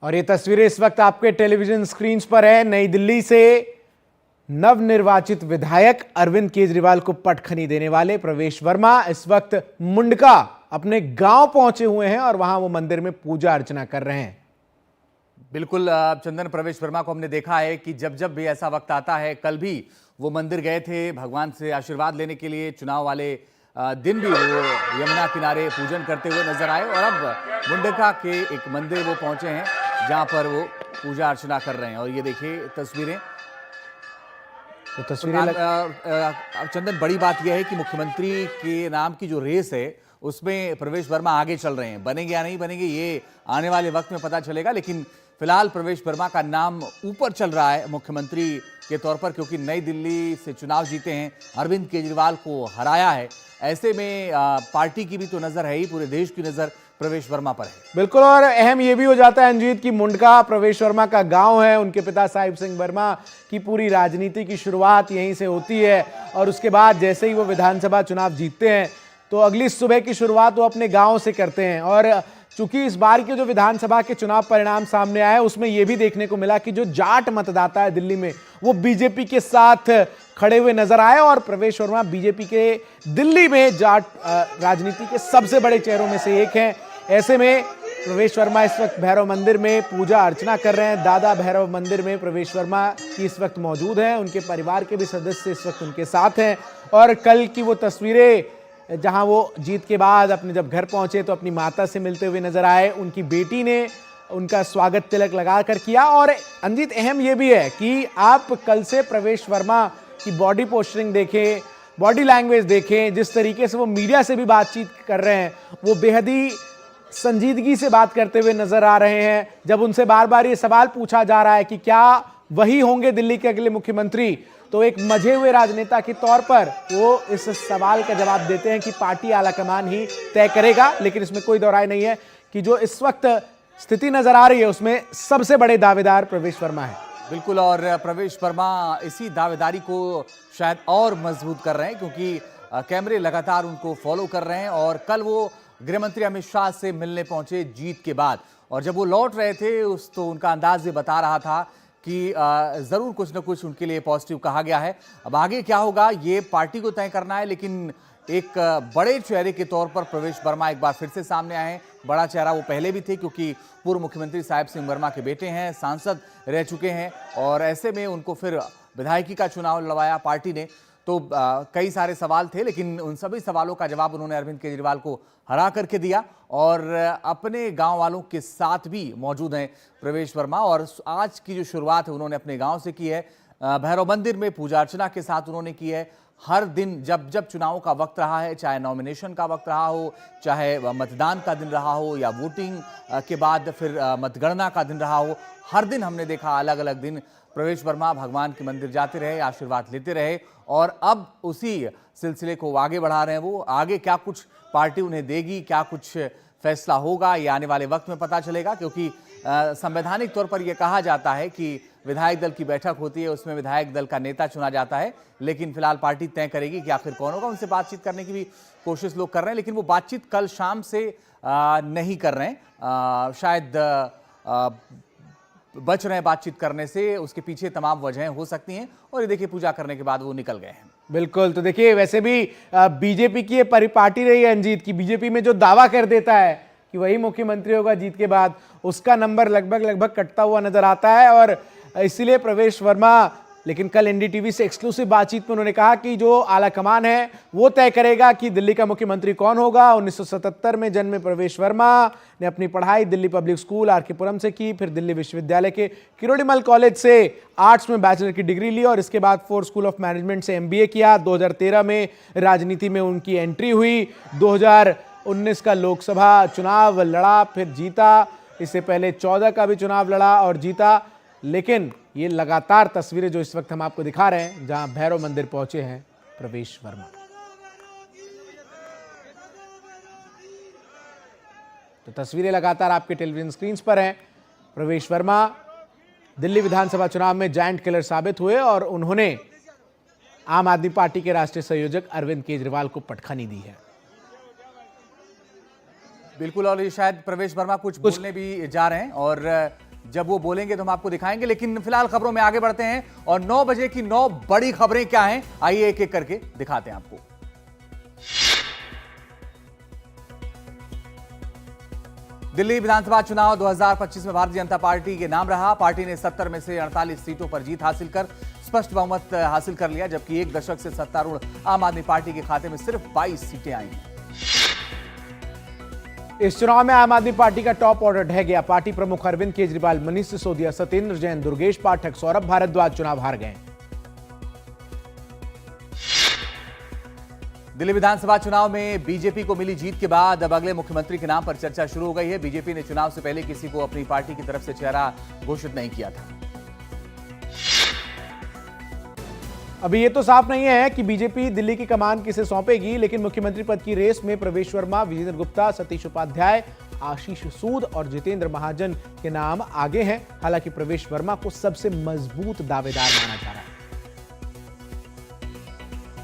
और ये तस्वीरें इस वक्त आपके टेलीविजन स्क्रीन पर है। नई दिल्ली से नवनिर्वाचित विधायक अरविंद केजरीवाल को पटखनी देने वाले प्रवेश वर्मा इस वक्त मुंडका अपने गांव पहुंचे हुए हैं और वहां वो मंदिर में पूजा अर्चना कर रहे हैं। बिल्कुल चंदन, प्रवेश वर्मा को हमने देखा है कि जब जब भी ऐसा वक्त आता है, कल भी वो मंदिर गए थे भगवान से आशीर्वाद लेने के लिए। चुनाव वाले दिन भी वो यमुना किनारे पूजन करते हुए नजर आए और अब मुंडका के एक मंदिर वो पहुंचे हैं जहां पर वो पूजा अर्चना कर रहे हैं। और ये देखिए तस्वीरें। तो तस्वीरें चंदन, बड़ी बात यह है कि मुख्यमंत्री के नाम की जो रेस है उसमें प्रवेश वर्मा आगे चल रहे हैं। बनेंगे या नहीं बनेंगे ये आने वाले वक्त में पता चलेगा, लेकिन फिलहाल प्रवेश वर्मा का नाम ऊपर चल रहा है मुख्यमंत्री के तौर पर, क्योंकि नई दिल्ली से चुनाव जीते हैं, अरविंद केजरीवाल को हराया है। ऐसे में पार्टी की भी तो नजर है ही, पूरे देश की नजर प्रवेश वर्मा पर है। बिल्कुल, और अहम यह भी हो जाता है अंजीत की मुंडका प्रवेश वर्मा का गांव है। उनके पिता साहिब सिंह वर्मा की पूरी राजनीति की शुरुआत यहीं से होती है और उसके बाद जैसे ही वो विधानसभा चुनाव जीतते हैं तो अगली सुबह की शुरुआत वो अपने गांव से करते हैं। और चूंकि इस बार के जो विधानसभा के चुनाव परिणाम सामने आए उसमें यह भी देखने को मिला कि जो जाट मतदाता है दिल्ली में वो बीजेपी के साथ खड़े हुए नजर आए और प्रवेश वर्मा बीजेपी के दिल्ली में जाट राजनीति के सबसे बड़े चेहरों में से एक हैं। ऐसे में प्रवेश वर्मा इस वक्त भैरव मंदिर में पूजा अर्चना कर रहे हैं। दादा भैरव मंदिर में प्रवेश वर्मा की इस वक्त मौजूद हैं, उनके परिवार के भी सदस्य इस वक्त उनके साथ हैं। और कल की वो तस्वीरें जहां वो जीत के बाद अपने जब घर पहुंचे तो अपनी माता से मिलते हुए नजर आए। उनकी बेटी ने उनका स्वागत तिलक लगाकर किया। और अंजित, अहम यह भी है कि आप कल से प्रवेश वर्मा की बॉडी पोस्चरिंग देखें, बॉडी लैंग्वेज देखें, जिस तरीके से वो मीडिया से भी बातचीत कर रहे हैं, वो बेहद ही संजीदगी से बात करते हुए नजर आ रहे हैं। जब उनसे बार बार ये सवाल पूछा जा रहा है कि क्या वही होंगे दिल्ली के अगले मुख्यमंत्री, तो एक मजे हुए राजनेता के तौर पर वो इस सवाल का जवाब देते हैं कि पार्टी आलाकमान ही तय करेगा। लेकिन इसमें कोई दो राय नहीं है कि जो इस वक्त स्थिति नजर आ रही है उसमें सबसे बड़े दावेदार प्रवेश वर्मा है। बिल्कुल, और प्रवेश वर्मा इसी दावेदारी को शायद और मजबूत कर रहे हैं, क्योंकि कैमरे लगातार उनको फॉलो कर रहे हैं। और कल वो गृहमंत्री अमित शाह से मिलने पहुंचे जीत के बाद, और जब वो लौट रहे थे तो उनका अंदाज ये बता रहा था कि जरूर कुछ ना कुछ उनके लिए पॉजिटिव कहा गया है। अब आगे क्या होगा ये पार्टी को तय करना है, लेकिन एक बड़े चेहरे के तौर पर प्रवेश वर्मा एक बार फिर से सामने आए हैं। बड़ा चेहरा वो पहले भी थे, क्योंकि पूर्व मुख्यमंत्री साहिब सिंह वर्मा के बेटे हैं, सांसद रह चुके हैं, और ऐसे में उनको फिर विधायकी का चुनाव लड़वाया पार्टी ने। तो कई सारे सवाल थे, लेकिन उन सभी सवालों का जवाब उन्होंने अरविंद केजरीवाल को हरा करके दिया। और अपने गांव वालों के साथ भी मौजूद हैं प्रवेश वर्मा, और आज की जो शुरुआत है उन्होंने अपने गांव से की है। भैरव मंदिर में पूजा अर्चना के साथ उन्होंने की है। हर दिन जब जब चुनाव का वक्त रहा है, चाहे नॉमिनेशन का वक्त रहा हो, चाहे मतदान का दिन रहा हो, या वोटिंग के बाद फिर मतगणना का दिन रहा हो, हर दिन हमने देखा अलग अलग दिन प्रवेश वर्मा भगवान के मंदिर जाते रहे, आशीर्वाद लेते रहे, और अब उसी सिलसिले को आगे बढ़ा रहे हैं। वो आगे क्या कुछ पार्टी उन्हें देगी, क्या कुछ फैसला होगा, ये आने वाले वक्त में पता चलेगा, क्योंकि संवैधानिक तौर पर यह कहा जाता है कि विधायक दल की बैठक होती है, उसमें विधायक दल का नेता चुना जाता है। लेकिन फिलहाल पार्टी तय करेगी कि आखिर कौन होगा। उनसे बातचीत करने की भी कोशिश लोग कर रहे हैं, लेकिन वो बातचीत कल शाम से नहीं कर रहे हैं। शायद बच रहे हैं बातचीत करने से, उसके पीछे तमाम वजहें हो सकती हैं। और ये देखिए पूजा करने के बाद वो निकल गए हैं। बिल्कुल, तो देखिए वैसे भी बीजेपी की ये परिपाटी रही है अंजीत की। बीजेपी में जो दावा कर देता है कि वही मुख्यमंत्री होगा जीत के बाद, उसका नंबर लगभग कटता हुआ नजर आता है। और इसीलिए प्रवेश वर्मा, लेकिन कल एनडीटीवी से एक्सक्लूसिव बातचीत में उन्होंने कहा कि जो आलाकमान है वो तय करेगा कि दिल्ली का मुख्यमंत्री कौन होगा। 1977 में जन्मे प्रवेश वर्मा ने अपनी पढ़ाई दिल्ली पब्लिक स्कूल आर.के. पुरम से की, फिर दिल्ली विश्वविद्यालय के किरोड़ीमल कॉलेज से आर्ट्स में बैचलर की डिग्री ली और इसके बाद फोर्ड स्कूल ऑफ मैनेजमेंट से एमबीए किया। 2013 में राजनीति में उनकी एंट्री हुई। 2019 का लोकसभा चुनाव लड़ा, फिर जीता। इससे पहले 14 का भी चुनाव लड़ा और जीता। लेकिन ये लगातार तस्वीरें जो इस वक्त हम आपको दिखा रहे हैं, जहां भैरव मंदिर पहुंचे हैं प्रवेश वर्मा, तो तस्वीरें लगातार आपके टेलीविजन स्क्रीन पर हैं। प्रवेश वर्मा दिल्ली विधानसभा चुनाव में जायंट किलर साबित हुए और उन्होंने आम आदमी पार्टी के राष्ट्रीय संयोजक अरविंद केजरीवाल को पटखनी दी है। बिल्कुल, और ये शायद प्रवेश वर्मा कुछ बोलने भी जा रहे हैं। और जब वो बोलेंगे तो हम आपको दिखाएंगे, लेकिन फिलहाल खबरों में आगे बढ़ते हैं और 9 बजे की 9 बड़ी खबरें क्या हैं, आइए एक एक करके दिखाते हैं आपको। दिल्ली विधानसभा चुनाव 2025 में भारतीय जनता पार्टी के नाम रहा। पार्टी ने 70 में से 48 सीटों पर जीत हासिल कर स्पष्ट बहुमत हासिल कर लिया, जबकि एक दशक से सत्तारूढ़ आम आदमी पार्टी के खाते में सिर्फ 22 सीटें आई हैं। इस चुनाव में आम आदमी पार्टी का टॉप ऑर्डर ढह गया। पार्टी प्रमुख अरविंद केजरीवाल, मनीष सिसोदिया, सत्येंद्र जैन, दुर्गेश पाठक, सौरभ भारद्वाज चुनाव हार गए। दिल्ली विधानसभा चुनाव में बीजेपी को मिली जीत के बाद अब अगले मुख्यमंत्री के नाम पर चर्चा शुरू हो गई है। बीजेपी ने चुनाव से पहले किसी को अपनी पार्टी की तरफ से चेहरा घोषित नहीं किया था। अभी ये तो साफ नहीं है कि बीजेपी दिल्ली की कमान किसे सौंपेगी, लेकिन मुख्यमंत्री पद की रेस में प्रवेश वर्मा, विजेंद्र गुप्ता, सतीश उपाध्याय, आशीष सूद और जितेंद्र महाजन के नाम आगे हैं। हालांकि प्रवेश वर्मा को सबसे मजबूत दावेदार माना जा रहा है।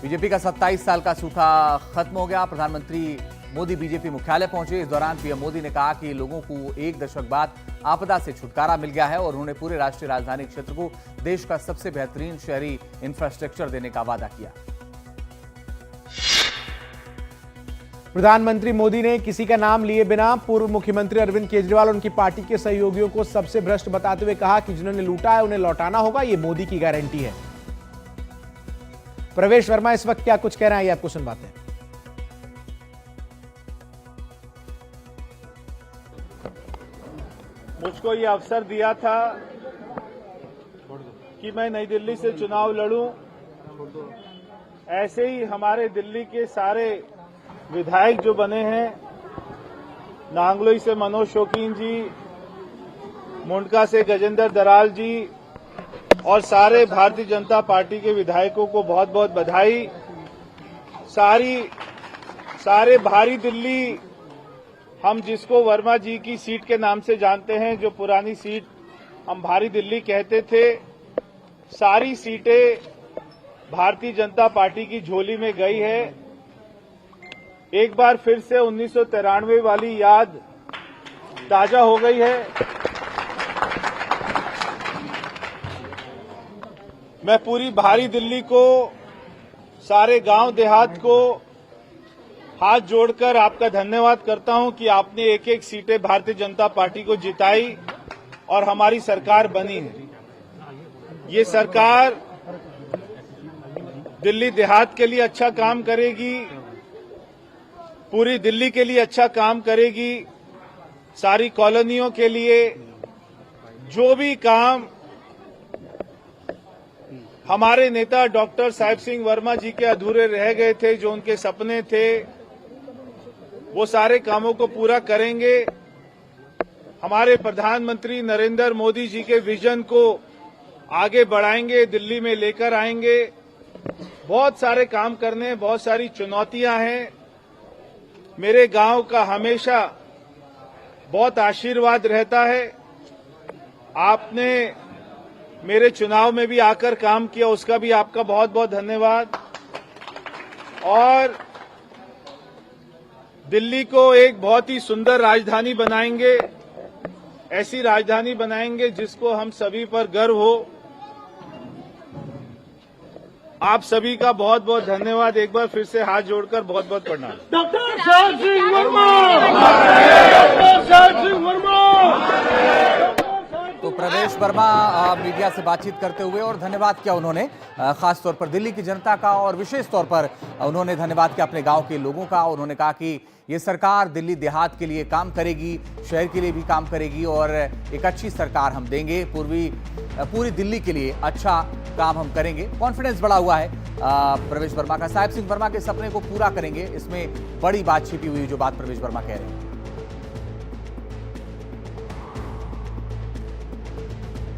बीजेपी का 27 साल का सूखा खत्म हो गया। प्रधानमंत्री मोदी बीजेपी मुख्यालय पहुंचे। इस दौरान पीएम मोदी ने कहा कि लोगों को एक दशक बाद आपदा से छुटकारा मिल गया है और उन्होंने पूरे राष्ट्रीय राजधानी क्षेत्र को देश का सबसे बेहतरीन शहरी इंफ्रास्ट्रक्चर देने का वादा किया। प्रधानमंत्री मोदी ने किसी का नाम लिए बिना पूर्व मुख्यमंत्री अरविंद केजरीवाल और उनकी पार्टी के सहयोगियों को सबसे भ्रष्ट बताते हुए कहा कि जिन्होंने लूटा है उन्हें लौटाना होगा, ये मोदी की गारंटी है। प्रवेश वर्मा इस वक्त क्या कुछ कह रहे हैं, ये आपको सुनवाते हैं। मुझको ये अवसर दिया था कि मैं नई दिल्ली से चुनाव लड़ूं। ऐसे ही हमारे दिल्ली के सारे विधायक जो बने हैं, नांगलोई से मनोज शौकीन जी, मुंडका से गजेंद्र दराल जी और सारे भारतीय जनता पार्टी के विधायकों को बहुत बहुत बधाई। सारे भारी दिल्ली, हम जिसको वर्मा जी की सीट के नाम से जानते हैं, जो पुरानी सीट हम भारी दिल्ली कहते थे, सारी सीटें भारतीय जनता पार्टी की झोली में गई है। एक बार फिर से 1993 वाली याद ताजा हो गई है। मैं पूरी भारी दिल्ली को, सारे गांव देहात को हाथ जोड़कर आपका धन्यवाद करता हूं कि आपने एक एक सीटें भारतीय जनता पार्टी को जिताई और हमारी सरकार बनी है। ये सरकार दिल्ली देहात के लिए अच्छा काम करेगी, पूरी दिल्ली के लिए अच्छा काम करेगी, सारी कॉलोनियों के लिए। जो भी काम हमारे नेता डॉक्टर साहिब सिंह वर्मा जी के अधूरे रह गए थे, जो उनके सपने थे, वो सारे कामों को पूरा करेंगे। हमारे प्रधानमंत्री नरेंद्र मोदी जी के विजन को आगे बढ़ाएंगे, दिल्ली में लेकर आएंगे। बहुत सारे काम करने, बहुत सारी चुनौतियां हैं। मेरे गांव का हमेशा बहुत आशीर्वाद रहता है। आपने मेरे चुनाव में भी आकर काम किया, उसका भी आपका बहुत बहुत धन्यवाद। और दिल्ली को एक बहुत ही सुंदर राजधानी बनाएंगे, ऐसी राजधानी बनाएंगे जिसको हम सभी पर गर्व हो। आप सभी का बहुत बहुत धन्यवाद। एक बार फिर से हाथ जोड़कर बहुत बहुत प्रणाम। Doctor Sahib Singh Verma, doctor Sahib Singh Verma. तो प्रवेश वर्मा मीडिया से बातचीत करते हुए और धन्यवाद किया उन्होंने खास तौर पर दिल्ली की जनता का और विशेष तौर पर उन्होंने धन्यवाद किया अपने गांव के लोगों का। उन्होंने कहा कि ये सरकार दिल्ली देहात के लिए काम करेगी, शहर के लिए भी काम करेगी और एक अच्छी सरकार हम देंगे। पूरी दिल्ली के लिए अच्छा काम हम करेंगे। कॉन्फिडेंस बढ़ा हुआ है प्रवेश वर्मा का। साहिब सिंह वर्मा के सपने को पूरा करेंगे, इसमें बड़ी बात छिपी हुई जो बात प्रवेश वर्मा कह रहे हैं।